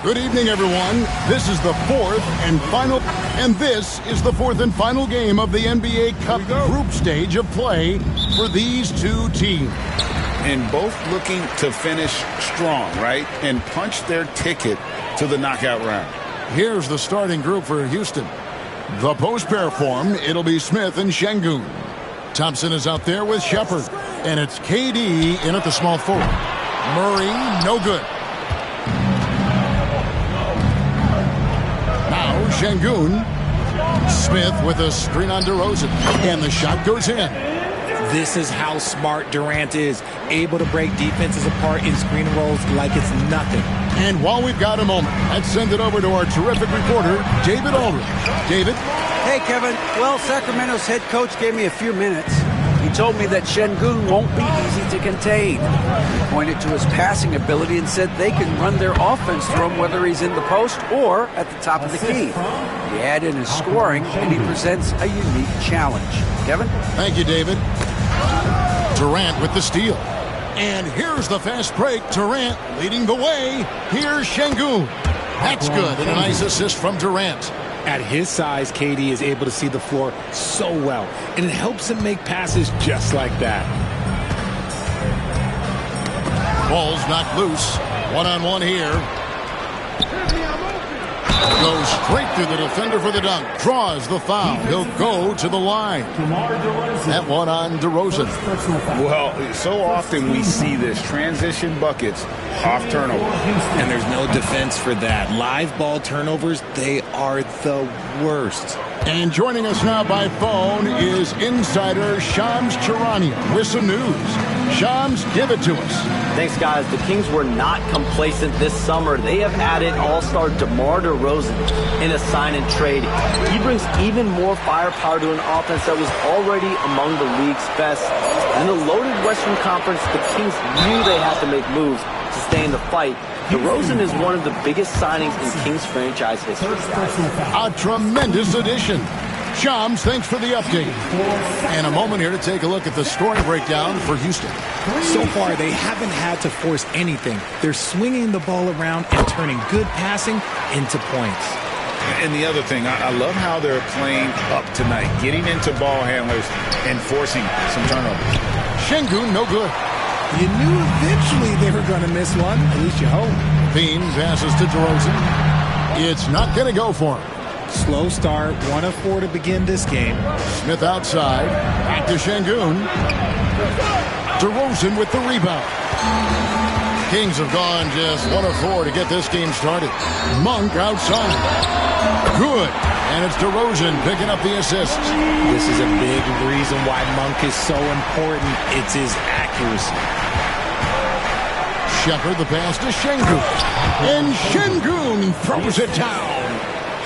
Good evening, everyone. This is the fourth and final game of the NBA Cup group stage of play for these two teams. And both looking to finish strong, right? And punch their ticket to the knockout round. Here's the starting group for Houston. The post pair form, it'll be Smith and Şengün. Thompson is out there with Shepherd. And it's KD in at the small forward. Murray, no good. Now Şengün. Smith with a screen on DeRozan. And the shot goes in. This is how smart Durant is. Able to break defenses apart in screen rolls like it's nothing. And while we've got a moment, let's send it over to our terrific reporter, David Aldridge. David? Hey, Kevin. Well, Sacramento's head coach gave me a few minutes. He told me that Şengün won't be easy to contain. He pointed to his passing ability and said they can run their offense through him whether he's in the post or at the top of the key. He add in his scoring, and he presents a unique challenge. Kevin? Thank you, David. Durant with the steal. And here's the fast break. Durant leading the way. Here's Şengün. That's good. And a nice assist from Durant. At his size, KD is able to see the floor so well, and it helps him make passes just like that. Ball's knocked loose. One-on-one here. Goes straight through the defender for the dunk. Draws the foul. He'll go to the line. That one on DeRozan. Well, so often we see this. Transition buckets off turnover. And there's no defense for that. Live ball turnovers, they are the worst. And joining us now by phone is insider Shams Charania with some news. Shams, give it to us. Thanks, guys. The Kings were not complacent this summer. They have added all-star DeMar DeRozan in a sign-and trade. He brings even more firepower to an offense that was already among the league's best. In the loaded Western Conference, the Kings knew they had to make moves to stay in the fight. DeRozan is one of the biggest signings in Kings franchise history. A tremendous addition. Shams, thanks for the update. And a moment here to take a look at the scoring breakdown for Houston. So far, they haven't had to force anything. They're swinging the ball around and turning good passing into points. And the other thing, I love how they're playing up tonight, getting into ball handlers and forcing some turnovers. Şengün, no good. You knew eventually they were going to miss one, at least you hope. Bean passes to DeRozan. It's not going to go for him. Slow start, 1 of 4 to begin this game. Smith outside, back to Şengün. DeRozan with the rebound. Kings have gone just 1 of 4 to get this game started. Monk outside. Good. And it's DeRozan picking up the assists. This is a big reason why Monk is so important. It's his accuracy. Shepherd the pass to Şengün. And Şengün throws it down.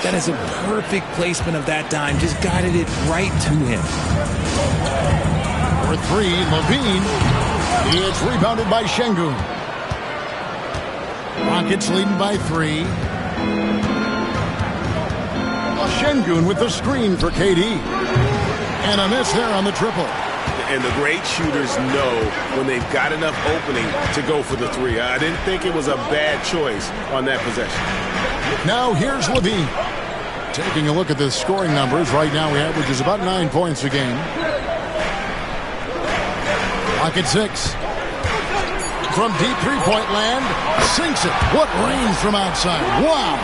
That is a perfect placement of that dime. Just guided it right to him. For 3, LaVine. It's rebounded by Şengün. Rockets leading by 3. Şengün with the screen for KD. And a miss there on the triple. And the great shooters know when they've got enough opening to go for the 3. I didn't think it was a bad choice on that possession. Now here's LaVine. Taking a look at the scoring numbers, right now he averages about 9 points a game. Pocket 6. From deep three-point land, sinks it. What range from outside. Wow.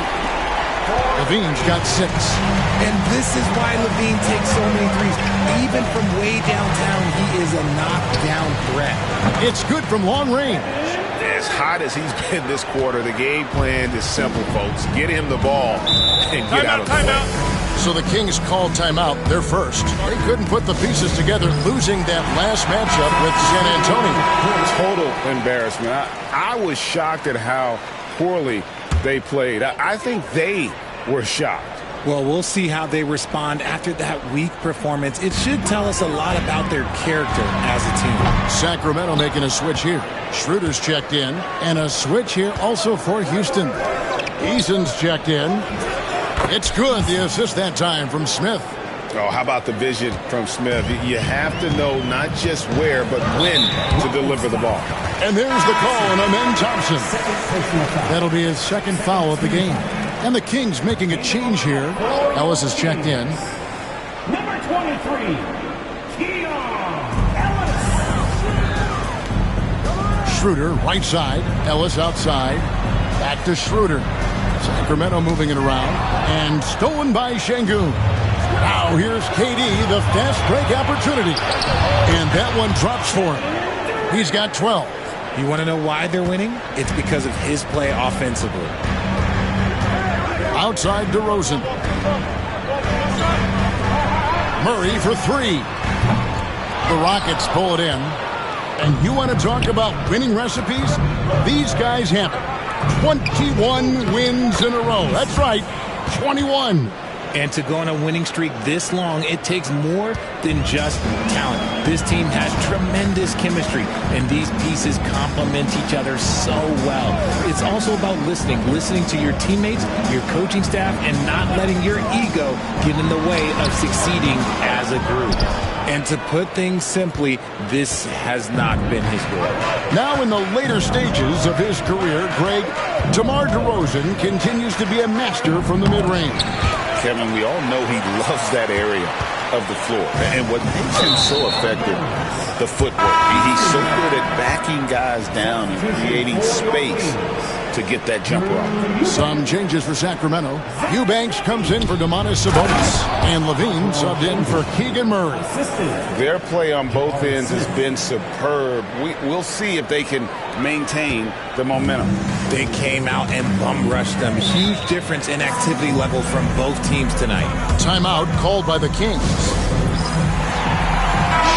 LaVine's got 6. And this is why LaVine takes so many threes. Even from way downtown, he is a knockdown threat. It's good from long range. As hot as he's been this quarter, the game plan is simple, folks. Get him the ball and get out of the way. So the Kings called timeout. They're first. They couldn't put the pieces together, losing that last matchup with San Antonio. Total embarrassment. I was shocked at how poorly they played. I think they were shocked. Well, we'll see how they respond after that weak performance. It should tell us a lot about their character as a team. Sacramento making a switch here. Schroeder's checked in. And a switch here also for Houston. Eason's checked in. It's good. The assist that time from Smith. Oh, how about the vision from Smith? You have to know not just where, but when to deliver the ball. And there's the call on Amen Thompson. That'll be his second foul of the game. And the Kings making a change here. Ellis is checked in. Number 23, Keon Ellis. Schroeder, right side. Ellis outside. Back to Schroeder. Sacramento moving it around. And stolen by Şengün. Now here's KD, the fast break opportunity. And that one drops for him. He's got 12. You want to know why they're winning? It's because of his play offensively. Outside DeRozan. Murray for three. The Rockets pull it in. And you want to talk about winning recipes? These guys have it. 21 wins in a row. That's right, 21. And to go on a winning streak this long, it takes more than just talent. This team has tremendous chemistry, and these pieces complement each other so well. It's also about listening to your teammates, your coaching staff, and not letting your ego get in the way of succeeding as a group. And to put things simply, this has not been his goal. Now in the later stages of his career, Greg, DeMar DeRozan continues to be a master from the mid-range. Kevin, we all know he loves that area of the floor. And what makes him so effective, the footwork. He's so good at backing guys down and creating space to get that jumper off. Some changes for Sacramento. Eubanks comes in for Domantas Sabonis. And Levine subbed in for Keegan Murray. Their play on both ends has been superb. We'll see if they can maintain the momentum. They came out and bum rushed them. Huge difference in activity level from both teams tonight. Timeout called by the Kings.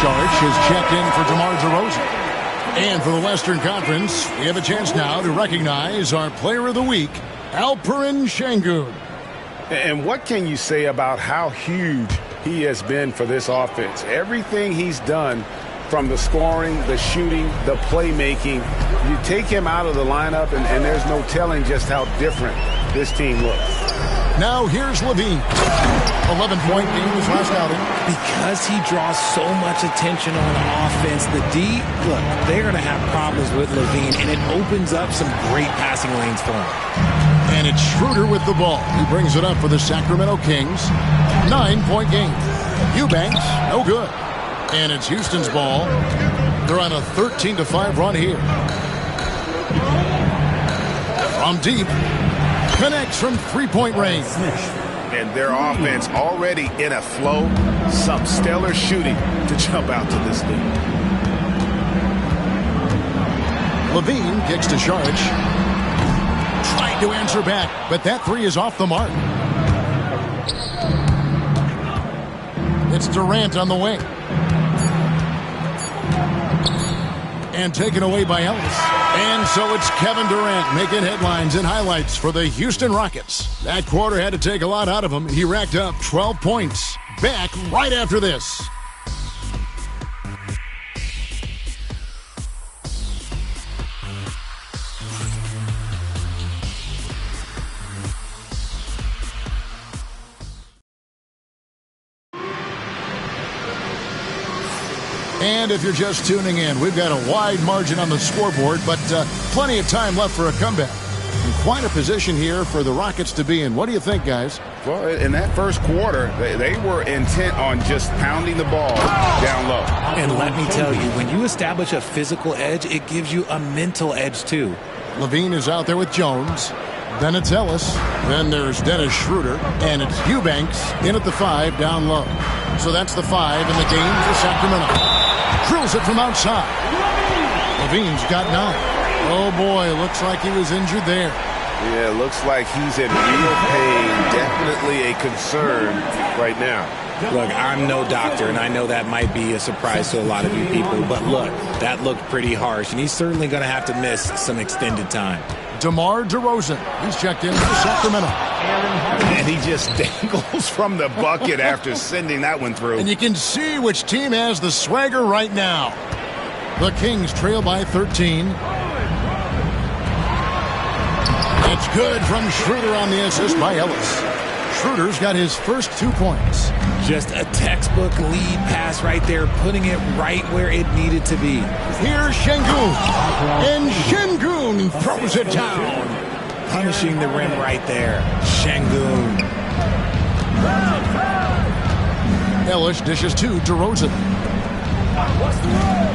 Saric is checked in for DeMar DeRozan. And for the Western Conference, we have a chance now to recognize our Player of the Week, Alperen Şengün. And what can you say about how huge he has been for this offense? Everything he's done, from the scoring, the shooting, the playmaking, you take him out of the lineup, and there's no telling just how different this team looks. Now here's Levine. 11-point game his last outing. Because he draws so much attention on offense, the D, look, they're going to have problems with Levine, and it opens up some great passing lanes for him. And it's Schroeder with the ball. He brings it up for the Sacramento Kings. 9-point game. Eubanks, no good. And it's Houston's ball. They're on a 13-5 run here. From deep. Connects from three-point range. And their offense already in a flow. Some stellar shooting to jump out to this lead. Levine kicks to Saric. Trying to answer back, but that three is off the mark. It's Durant on the wing. And taken away by Ellis. And so it's Kevin Durant making headlines and highlights for the Houston Rockets. That quarter had to take a lot out of him. He racked up 12 points. Back right after this. And if you're just tuning in, we've got a wide margin on the scoreboard, but plenty of time left for a comeback. And quite a position here for the Rockets to be in. What do you think, guys? Well, in that first quarter, they were intent on just pounding the ball down low. And let me tell you, when you establish a physical edge, it gives you a mental edge, too. Levine is out there with Jones. Then it's Ellis. Then there's Dennis Schroeder. And it's Eubanks in at the 5 down low. So that's the 5 in the game for Sacramento. Drills it from outside. Levine's got 9. Oh, boy, looks like he was injured there. Yeah, looks like he's in real pain. Definitely a concern right now. Look, I'm no doctor, and I know that might be a surprise to a lot of you people, but look, that looked pretty harsh, and he's certainly going to have to miss some extended time. DeMar DeRozan, he's checked in for Sacramento. And he just dangles from the bucket after sending that one through. And you can see which team has the swagger right now. The Kings trail by 13. It's good from Schroeder on the assist by Ellis. Schroeder's got his first 2 points. Just a textbook lead pass right there, putting it right where it needed to be. Here's Şengün. And Şengün throws it down. Punishing the rim right there. Şengün. Ellis dishes to DeRozan.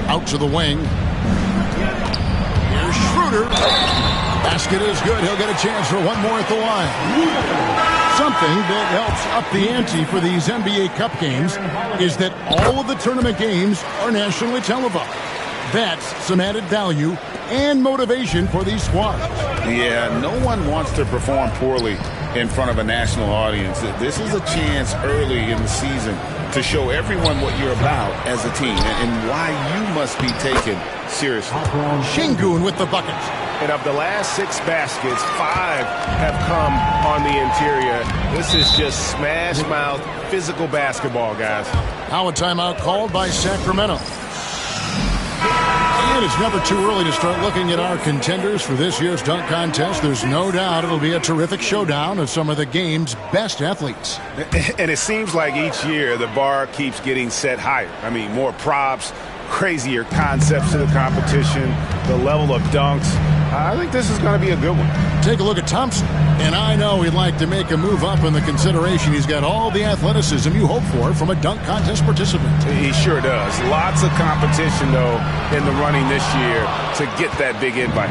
Out to the wing. Here's Schroeder. Basket is good. He'll get a chance for one more at the line. Something that helps up the ante for these NBA Cup games is that all of the tournament games are nationally televised. That's some added value and motivation for these squads. Yeah, no one wants to perform poorly in front of a national audience. This is a chance early in the season to show everyone what you're about as a team and why you must be taken seriously. Şengün with the bucket. And of the last 6 baskets, 5 have come on the interior. This is just smash mouth, physical basketball, guys. Now a timeout called by Sacramento. And it's never too early to start looking at our contenders for this year's dunk contest. There's no doubt it'll be a terrific showdown of some of the game's best athletes. And it seems like each year the bar keeps getting set higher. I mean, more props, crazier concepts to the competition, the level of dunks. I think this is going to be a good one. Take a look at Thompson. And I know he'd like to make a move up in the consideration. He's got all the athleticism you hope for from a dunk contest participant. He sure does. Lots of competition, though, in the running this year to get that big invite.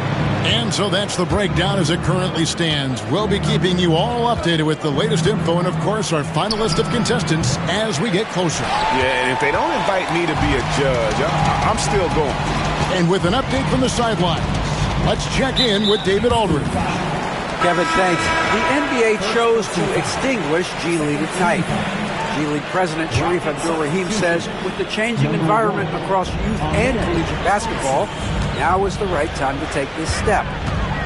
And so that's the breakdown as it currently stands. We'll be keeping you all updated with the latest info and, of course, our final list of contestants as we get closer. Yeah, and if they don't invite me to be a judge, I'm still going. And with an update from the sidelines, let's check in with David Aldridge. Kevin, thanks. The NBA chose to extinguish G League Ignite. G League President Sharif Abdul-Rahim says with the changing environment across youth and collegiate basketball, now is the right time to take this step.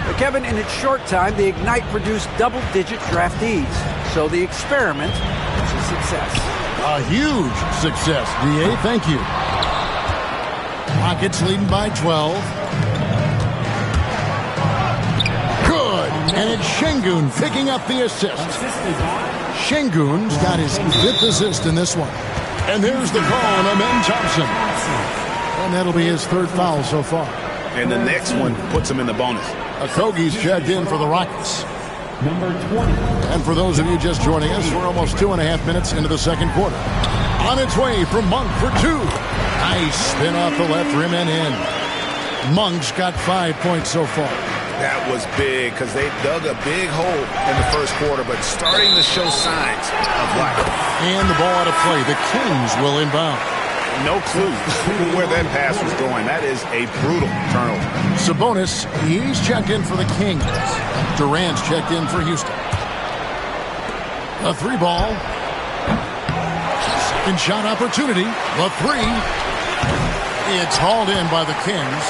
But Kevin, in its short time, the Ignite produced double-digit draftees. So the experiment was a success. A huge success, DA. Thank you. Rockets leading by 12. Good. And it's Şengün picking up the assist. Şengün's got his 5th assist in this one. And there's the call on Amen Thompson. And that'll be his 3rd foul so far. And the next one puts him in the bonus. Okogie's checked in for the Rockets. Number 20. And for those of you just joining us, we're almost 2.5 minutes into the second quarter. On its way from Monk for 2. Nice spin off the left rim and in. Monk's got 5 points so far. That was big because they dug a big hole in the first quarter, but starting to show signs of life. And the ball out of play. The Kings will inbound. No clue where that pass was going. That is a brutal turnover. Sabonis, he's checked in for the Kings. Durant's checked in for Houston. A 3 ball. Second shot opportunity. The 3. It's hauled in by the Kings.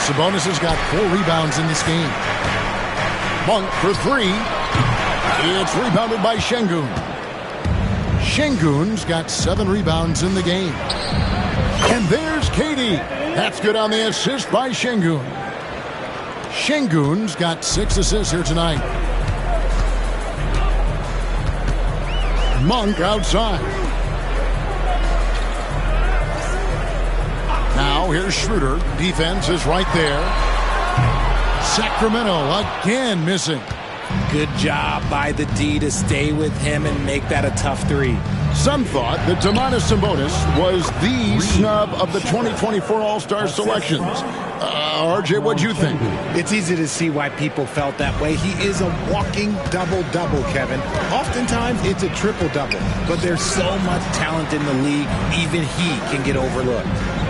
Sabonis has got 4 rebounds in this game. Monk for 3. It's rebounded by Şengün. Şengün's got 7 rebounds in the game. And there's KD. That's good on the assist by Şengün. Şengün's got 6 assists here tonight. Monk outside. Now here's Schroeder. Defense is right there. Sacramento again missing. Good job by the D to stay with him and make that a tough 3. Some thought that Domantas Sabonis was the snub of the 2024 All-Star selections. RJ, what'd you think? It's easy to see why people felt that way. He is a walking double-double, Kevin. Oftentimes, it's a triple-double. But there's so much talent in the league, even he can get overlooked.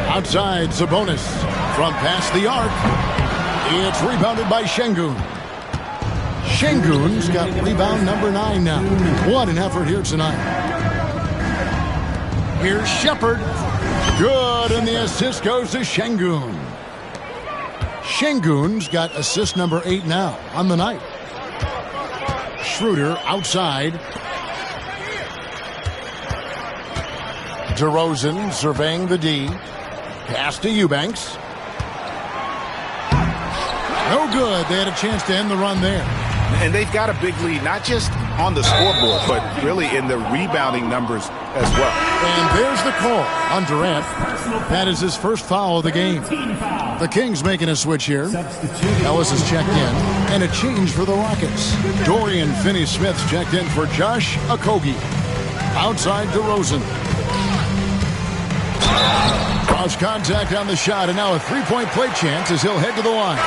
Outside, Sabonis from past the arc. It's rebounded by Şengün. Şengün's got rebound number 9 now. What an effort here tonight. Here's Shepherd. Good, and the assist goes to Şengün. Şengün's got assist number 8 now on the night. Schroeder outside. DeRozan surveying the D. Pass to Eubanks. No good. They had a chance to end the run there. And they've got a big lead, not just on the scoreboard, but really in the rebounding numbers as well. And there's the call on Durant. That is his first foul of the game. The Kings making a switch here. Ellis is checked in, and a change for the Rockets. Dorian Finney-Smith's checked in for Josh Okogie. Outside DeRozan. Cross contact on the shot, and now a three-point play chance as he'll head to the line.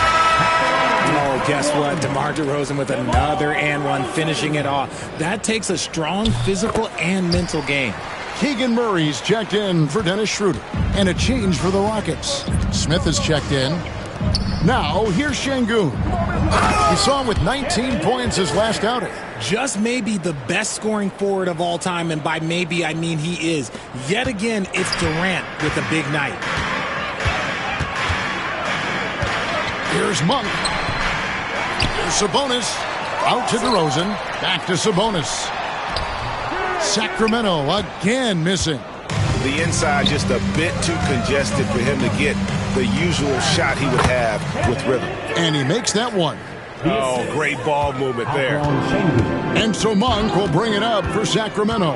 Oh, guess what? DeMar DeRozan with another and one, finishing it off. That takes a strong physical and mental game. Keegan Murray's checked in for Dennis Schroeder. And a change for the Rockets. Smith is checked in. Now, here's Şengün. We saw him with 19 points his last outing. Just maybe the best scoring forward of all time, and by maybe I mean he is. Yet again, it's Durant with a big night. Here's Monk. Here's Sabonis. Out to DeRozan. Back to Sabonis. Sacramento again missing. The inside just a bit too congested for him to get the usual shot he would have with rhythm. And he makes that one. Oh, great ball movement there. And so Monk will bring it up for Sacramento.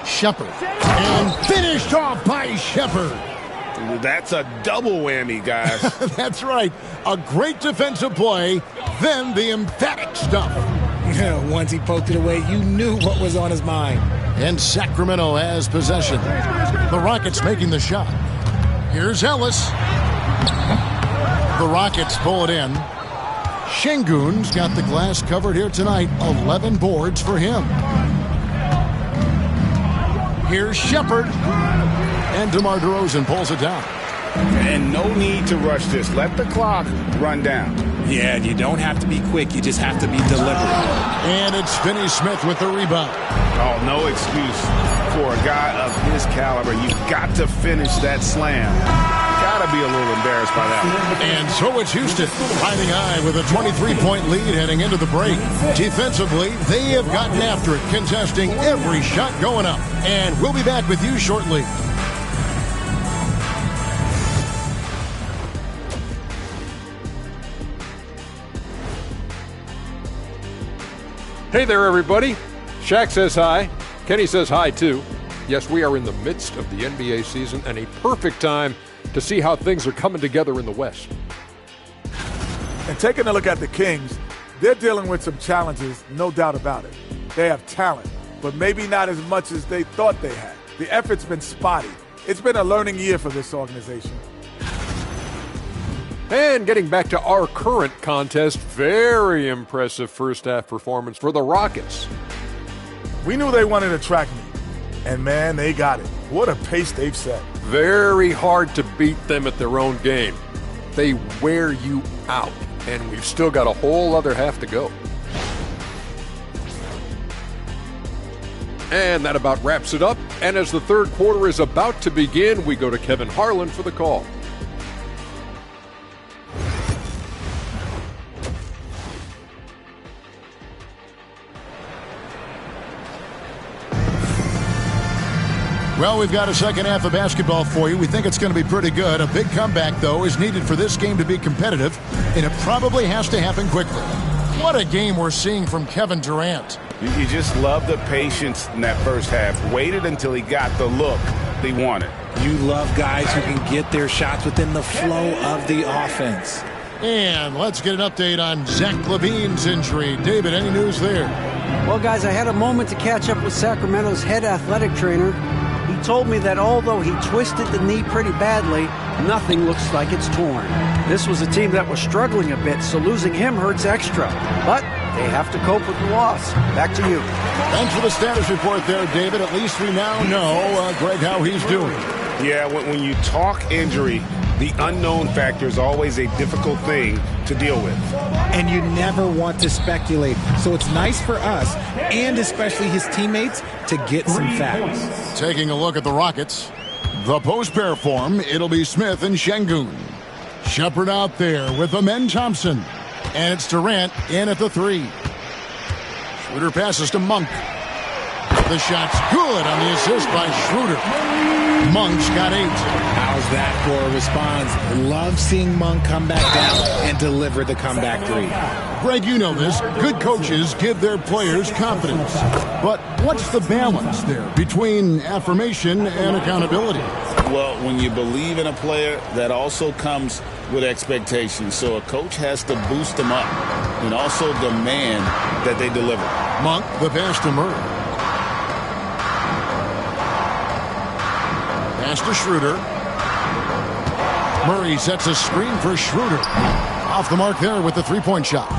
Shepherd. And finished off by Shepherd. That's a double whammy, guys. That's right. A great defensive play, then the emphatic stuff. Once he poked it away, you knew what was on his mind. And Sacramento has possession. The Rockets making the shot. Here's Ellis. The Rockets pull it in. Şengün's got the glass covered here tonight. 11 boards for him. Here's Shepherd. And DeMar DeRozan pulls it down. And no need to rush this. Let the clock run down. Yeah, you don't have to be quick. You just have to be deliberate. And it's Finney-Smith with the rebound. Oh, no excuse for a guy of his caliber. You've got to finish that slam. Got to be a little embarrassed by that. And so it's Houston riding high with a 23-point lead heading into the break. Defensively, they have gotten after it, contesting every shot going up. And we'll be back with you shortly. Hey there, everybody. Shaq says hi. Kenny says hi, too. Yes, we are in the midst of the NBA season and a perfect time to see how things are coming together in the West. And taking a look at the Kings, they're dealing with some challenges, no doubt about it. They have talent, but maybe not as much as they thought they had. The effort's been spotty. It's been a learning year for this organization. And getting back to our current contest, very impressive first-half performance for the Rockets. We knew they wanted a track meet, and, man, they got it. What a pace they've set. Very hard to beat them at their own game. They wear you out, and we've still got a whole other half to go. And that about wraps it up. And as the third quarter is about to begin, we go to Kevin Harlan for the call. Well, we've got a second half of basketball for you. We think it's going to be pretty good. A big comeback, though, is needed for this game to be competitive, and it probably has to happen quickly. What a game we're seeing from Kevin Durant. You just love the patience in that first half. Waited until he got the look they wanted. You love guys who can get their shots within the flow of the offense. And let's get an update on Zach LaVine's injury. David, any news there? Well, guys, I had a moment to catch up with Sacramento's head athletic trainer. He told me that although he twisted the knee pretty badly, nothing looks like it's torn. This was a team that was struggling a bit, so losing him hurts extra. But they have to cope with the loss. Back to you. Thanks for the status report there, David. At least we now know, Greg, how he's doing. Yeah, when you talk injury, the unknown factor is always a difficult thing to deal with. And you never want to speculate. So it's nice for us, and especially his teammates, to get some facts. Taking a look at the Rockets. The post pair form, it'll be Smith and Şengün. Shepherd out there with Amen Thompson. And it's Durant in at the three. Schroeder passes to Monk. The shot's good on the assist by Schroeder. Monk's got 8. How's that for a response? Love seeing Monk come back down and deliver the comeback 3. Greg, you know this. Good coaches give their players confidence. But what's the balance there between affirmation and accountability? Well, when you believe in a player, that also comes with expectations. So a coach has to boost them up and also demand that they deliver. Monk, the pass to Murray. Pass to Schroeder. Murray sets a screen for Schroeder. Off the mark there with the three-point shot.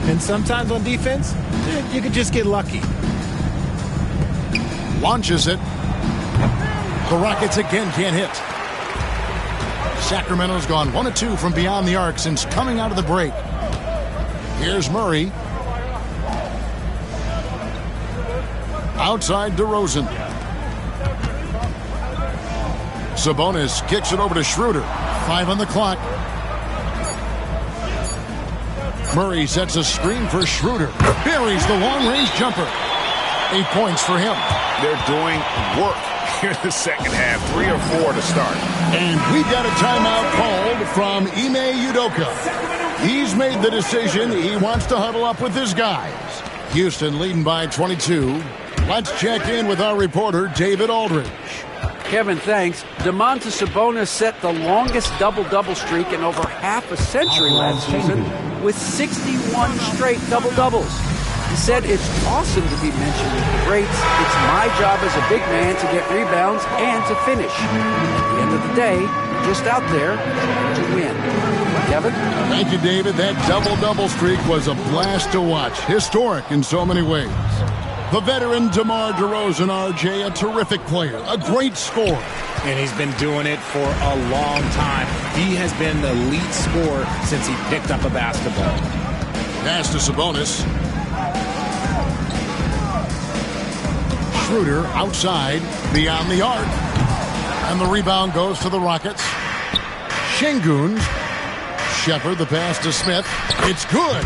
And sometimes on defense, you could just get lucky. Launches it. The Rockets again can't hit. Sacramento's gone 1 of 2 from beyond the arc since coming out of the break. Here's Murray. Outside DeRozan. Sabonis kicks it over to Schroeder. 5 on the clock. Murray sets a screen for Schroeder. Buries the long-range jumper. 8 points for him. They're doing work here in the second half. 3 or 4 to start. And we got a timeout called from Ime Udoka. He's made the decision. He wants to huddle up with his guys. Houston leading by 22. Let's check in with our reporter, David Aldridge. Kevin, thanks. Domantas Sabonis set the longest double-double streak in over half a century last season with 61 straight double-doubles. He said, "It's awesome to be mentioned with the greats. It's my job as a big man to get rebounds and to finish. At the end of the day, you're just out there to win." Kevin? Thank you, David. That double-double streak was a blast to watch. Historic in so many ways. The veteran DeMar DeRozan, RJ, a terrific player, a great scorer. And he's been doing it for a long time. He has been the lead scorer since he picked up a basketball. Pass to Sabonis. Schroeder outside, beyond the arc. And the rebound goes to the Rockets. Şengün. Shepard, the pass to Smith. It's good.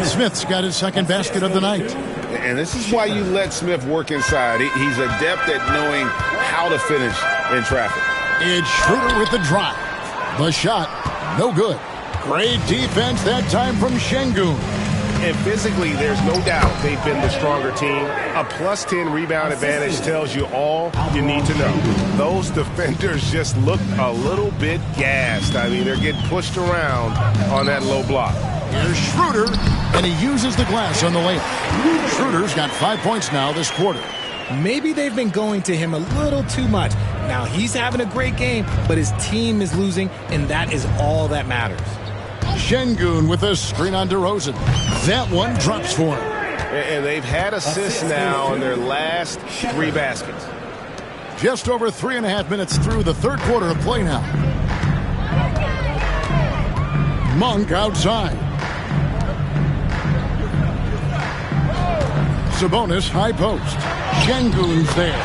Smith's got his second basket of the night. And this is why you let Smith work inside. He's adept at knowing how to finish in traffic. It's Schroeder with the drive. The shot, no good. Great defense that time from Şengün. And physically, there's no doubt they've been the stronger team. A +10 rebound advantage tells you all you need to know. Those defenders just look a little bit gassed. I mean, they're getting pushed around on that low block. Here's Schroeder, and he uses the glass on the layup. Schroeder's got 5 points now this quarter. Maybe they've been going to him a little too much. Now he's having a great game, but his team is losing, and that is all that matters. Şengün with a screen on DeRozan. That one drops for him. And they've had assists now on their last 3 baskets. Just over 3.5 minutes through the third quarter of play now. Monk outside. Sabonis high post. Şengün's there.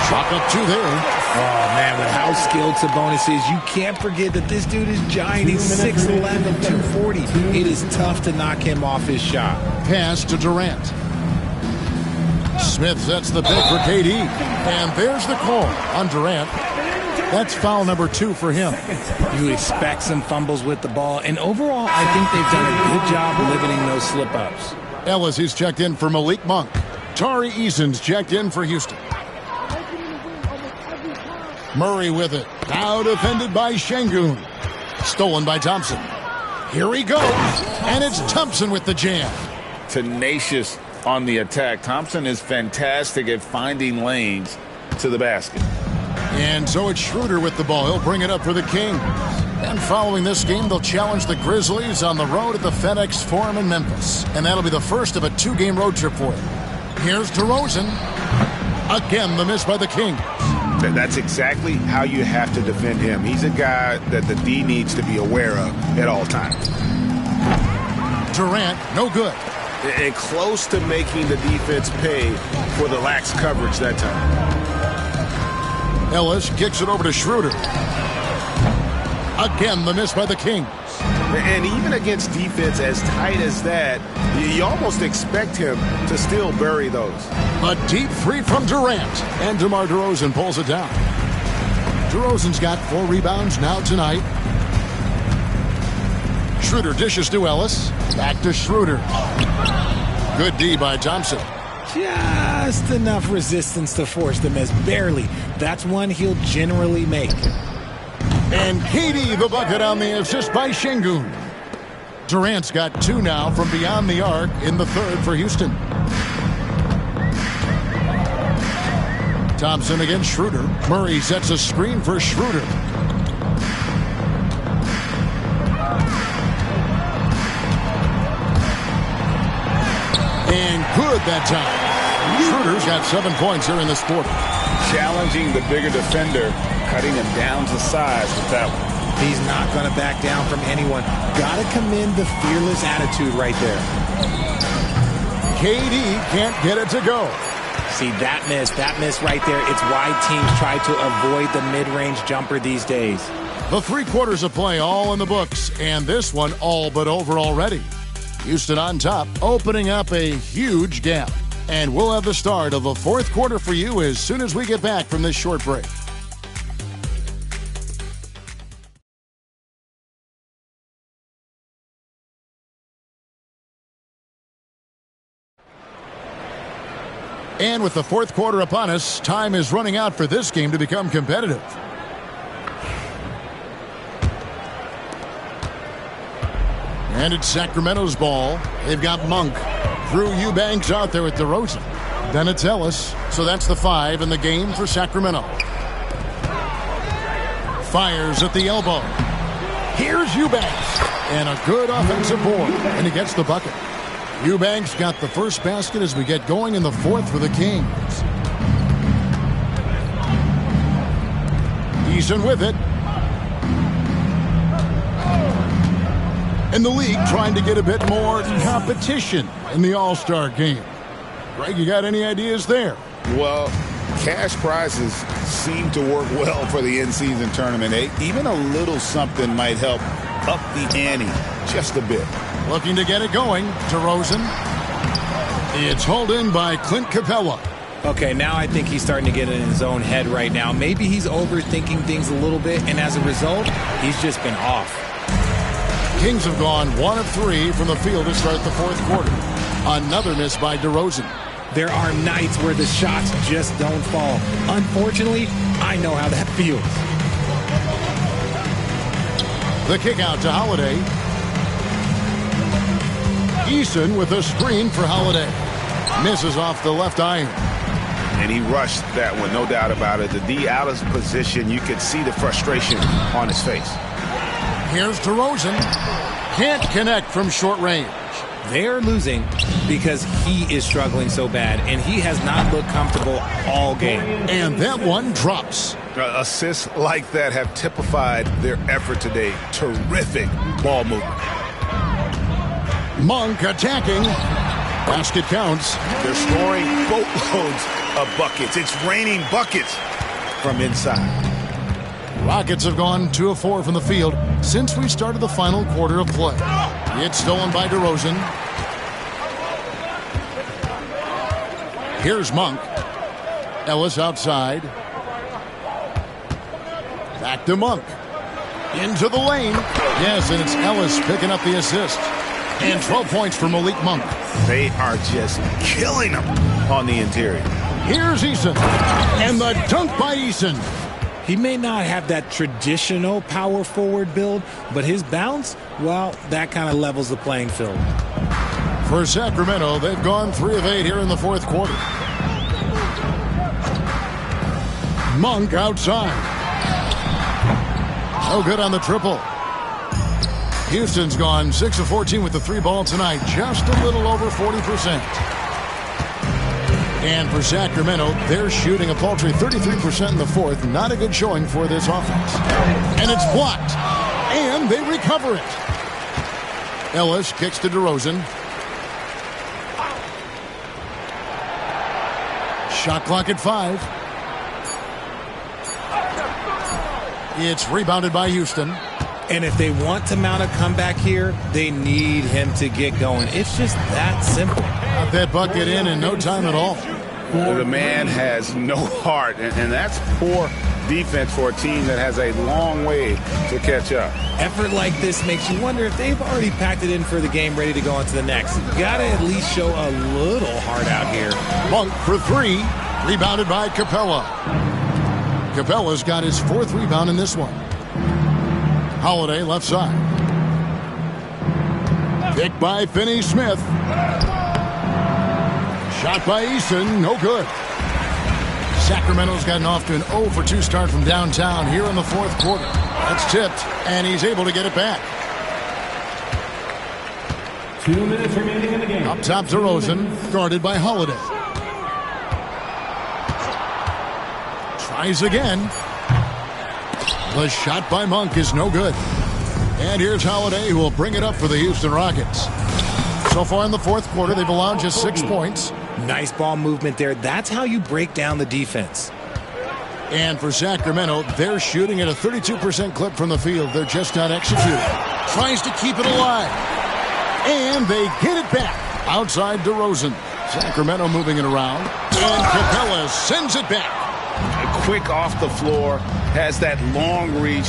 Chalk up 2 there. Oh, man, with how skilled Sabonis is, you can't forget that this dude is giant. He's 6'11", 240. It is tough to knock him off his shot. Pass to Durant. Smith sets the pick for KD. And there's the call on Durant. That's foul number 2 for him. You expect some fumbles with the ball. And overall, I think they've done a good job limiting those slip-ups. Ellis, he's checked in for Malik Monk. Tari Eason's checked in for Houston. Murray with it. Now defended by Şengün. Stolen by Thompson. Here he goes. And it's Thompson with the jam. Tenacious on the attack. Thompson is fantastic at finding lanes to the basket. And so it's Schroeder with the ball. He'll bring it up for the Kings. And following this game, they'll challenge the Grizzlies on the road at the FedEx Forum in Memphis. And that'll be the first of a 2-game road trip for them. Here's DeRozan. Again, the miss by the Kings. That's exactly how you have to defend him. He's a guy that the D needs to be aware of at all times. Durant, no good. And close to making the defense pay for the lax coverage that time. Ellis kicks it over to Schroeder. Again, the miss by the Kings. And even against defense as tight as that, you almost expect him to still bury those. A deep three from Durant. And DeMar DeRozan pulls it down. DeRozan's got 4 rebounds now tonight. Schroeder dishes to Ellis. Back to Schroeder. Good D by Thompson. Just enough resistance to force the miss. Barely. That's one he'll generally make. And KD the bucket on the assist by Şengün. Durant's got 2 now from beyond the arc in the third for Houston. Thompson against Schroeder. Murray sets a screen for Schroeder. And good that time. Schroeder's got 7 points here in this quarter. Challenging the bigger defender, cutting him down to size with that one. He's not going to back down from anyone. Got to commend the fearless attitude right there. KD can't get it to go. See, that miss right there. It's why teams try to avoid the mid-range jumper these days. The 3 quarters of play all in the books, and this one all but over already. Houston on top, opening up a huge gap. And we'll have the start of the 4th quarter for you as soon as we get back from this short break. And with the 4th quarter upon us, time is running out for this game to become competitive. And it's Sacramento's ball. They've got Monk. Drew Eubanks out there with DeRozan. Then it's Ellis. So that's the 5 in the game for Sacramento. Fires at the elbow. Here's Eubanks. And a good offensive board. And he gets the bucket. Eubanks got the first basket as we get going in the 4th for the Kings. Eason with it. And the league trying to get a bit more competition in the All-Star game. Greg, you got any ideas there? Well, cash prizes seem to work well for the in-season tournament. Even a little something might help up the ante just a bit. Looking to get it going. DeRozan. It's hauled in by Clint Capella. Okay, now I think he's starting to get in his own head right now. Maybe he's overthinking things a little bit, and as a result, he's just been off. Kings have gone 1 of 3 from the field to start the 4th quarter. Another miss by DeRozan. There are nights where the shots just don't fall. Unfortunately, I know how that feels. The kick out to Holiday. Eason with a screen for Holiday. Misses off the left iron. And he rushed that one, no doubt about it. The D out of position, you could see the frustration on his face. Here's DeRozan. Can't connect from short range. They're losing because he is struggling so bad, and he has not looked comfortable all game. And that one drops. Assists like that have typified their effort today. Terrific ball movement. Monk attacking. Basket counts. They're scoring boatloads of buckets. It's raining buckets from inside. Rockets have gone 2 of 4 from the field since we started the final quarter of play. It's stolen by DeRozan. Here's Monk. Ellis outside. Back to Monk. Into the lane. Yes, and it's Ellis picking up the assist. And 12 points for Malik Monk. They are just killing them on the interior. Here's Eason. And the dunk by Eason. He may not have that traditional power forward build, but his bounce, well, that kind of levels the playing field. For Sacramento, they've gone 3 of 8 here in the 4th quarter. Monk outside. No good on the triple. Houston's gone 6 of 14 with the 3 ball tonight, just a little over 40%. And for Sacramento, they're shooting a paltry 33% in the 4th. Not a good showing for this offense. And it's blocked. And they recover it. Ellis kicks to DeRozan. Shot clock at 5. It's rebounded by Houston. And if they want to mount a comeback here, they need him to get going. It's just that simple. Got that bucket in no time at all. The man has no heart, and that's poor defense for a team that has a long way to catch up. Effort like this makes you wonder if they've already packed it in for the game, ready to go on to the next. Got to at least show a little heart out here. Monk for three, rebounded by Capella. Capella's got his fourth rebound in this one. Holiday left side. Picked by Finney-Smith. Shot by Eason, no good. Sacramento's gotten off to an 0 for 2 start from downtown here in the fourth quarter. That's tipped, and he's able to get it back. 2 minutes remaining in the game. Up top to DeRozan, guarded by Holiday. Tries again. The shot by Monk is no good. And here's Holiday, who will bring it up for the Houston Rockets. So far in the fourth quarter, they've allowed just 6 points. Nice ball movement there. That's how you break down the defense. And for Sacramento, they're shooting at a 32% clip from the field. They're just not executing. Tries to keep it alive. And they get it back outside DeRozan. Sacramento moving it around. And Capella sends it back. Quick off the floor, has that long reach.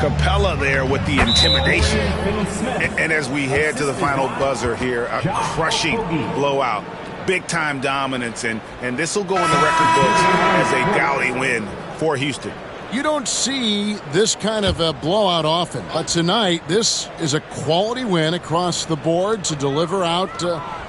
Capella there with the intimidation. And as we head to the final buzzer here, a crushing blowout. Big-time dominance, and this will go in the record books as a gaudy win for Houston. You don't see this kind of a blowout often, but tonight this is a quality win across the board to deliver out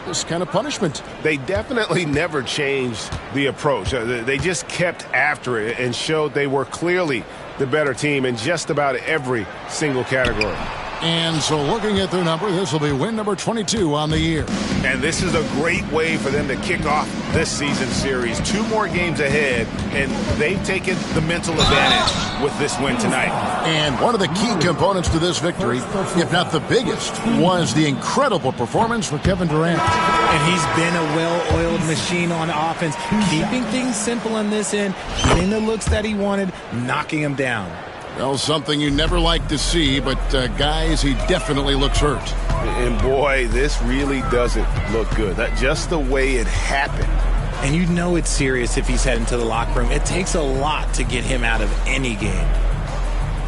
this kind of punishment. They definitely never changed the approach. They just kept after it and showed they were clearly the better team in just about every single category. And so looking at their number, this will be win number 22 on the year. And this is a great way for them to kick off this season series. 2 more games ahead, and they've taken the mental advantage with this win tonight. And one of the key components to this victory, if not the biggest, was the incredible performance for Kevin Durant. And he's been a well-oiled machine on offense, keeping things simple on this end, getting the looks that he wanted, knocking him down. Well, something you never like to see, but guys, he definitely looks hurt. And boy, this really doesn't look good. That just the way it happened. And you know it's serious if he's heading to the locker room. It takes a lot to get him out of any game.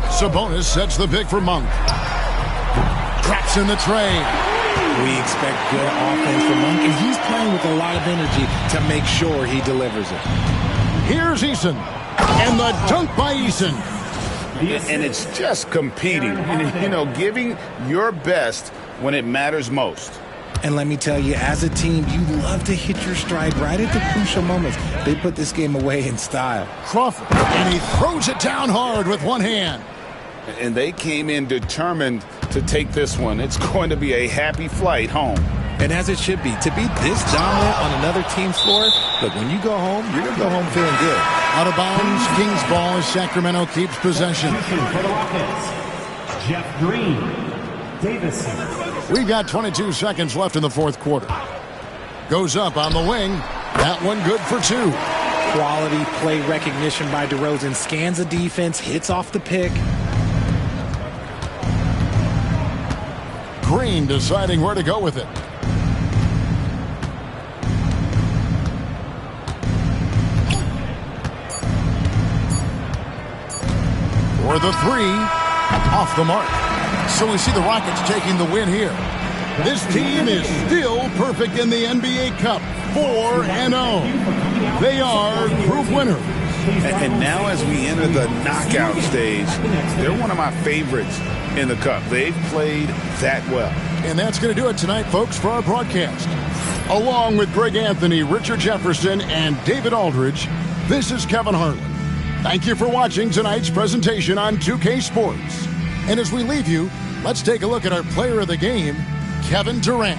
Sabonis sets the pick for Monk. Traps in the tray. We expect good offense from Monk, and he's playing with a lot of energy to make sure he delivers it. Here's Eason. And the dunk by Eason. And it's just competing, giving your best when it matters most. And let me tell you, as a team, you love to hit your stride right at the crucial moments. They put this game away in style. Crawford, and he throws it down hard with one hand. And they came in determined to take this one. It's going to be a happy flight home. And as it should be, to be this dominant on another team's floor, look, when you go home, you're going to go home feeling good. Out of bounds, Kings ball as Sacramento keeps possession. For the Rockets, Jeff Green, Davison. We've got 22 seconds left in the fourth quarter. Goes up on the wing. That one good for 2. Quality play recognition by DeRozan. Scans the defense, hits off the pick. Green deciding where to go with it. For the 3, off the mark. So we see the Rockets taking the win here. This team is still perfect in the NBA Cup, 4-0. They are group winners. And now as we enter the knockout stage, they're one of my favorites in the Cup. They've played that well. And that's going to do it tonight, folks, for our broadcast. Along with Greg Anthony, Richard Jefferson, and David Aldridge, this is Kevin Harlan. Thank you for watching tonight's presentation on 2K Sports. And as we leave you, let's take a look at our player of the game, Kevin Durant.